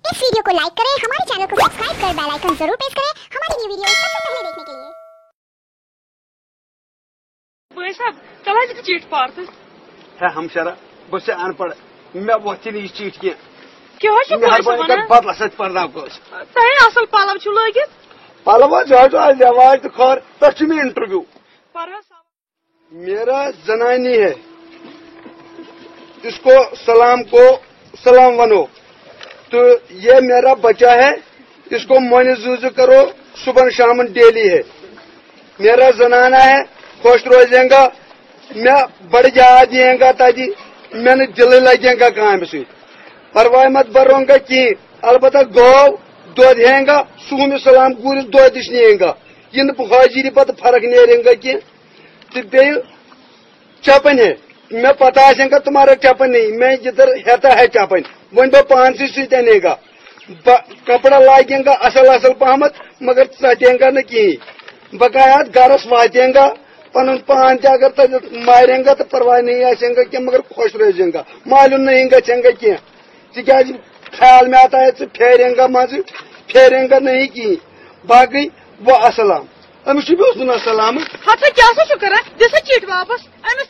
इस वीडियो को लाइक करें, हमारे चैनल को सब्सक्राइब कर बेल आइकन जरूर प्रेस करें हमारी न्यू वीडियो सबसे पहले देखने के लिए। भाई साहब चला जी चीट पार है हम शरा बस अनपढ़ मे वोथि नी चीट की क्या बदल सत पर्दा तह असल पलव छु लगित पलवा जो लिवाज तो खर तक में इंटरव्यू मेरा जनानी है इसको सलाम को सलाम वनो तो ये मेरा बच्चा है इसको मोनी जूजू करो सुबह शाम डेली है मेरा जनाना है खुश रोजेगा मैं बढ़ जा दिएगा ताजी मैंने दिल लगेगा काम से परवाह मत बरूंगा कि अलबत्ता गौ दूध हेंगा सूम सलाम गुरिस दूध दिश नेगा इन हाजिरी पत फर्क नेरेगा कि बे चपन है मैं पता आसेगा तुम्हारा चपन नहीं मैं जिधर हेता है चपन वन बह पान सनेगा कपड़ा लागेगा असल असल पहमत मगर चटेगा न कहीं बकायात गरस वातेगा पन पान ते अगर मारेगा तो परवाह नहीं आसेगा कि मगर खुश रोजेगा मालूम नहीं गेगा की तिज ख्याल में आता है फेरेगा मज फेरेगा नहीं की बाकी वो असलाम अमिस सलाम क्या कर चीट वापस अमिस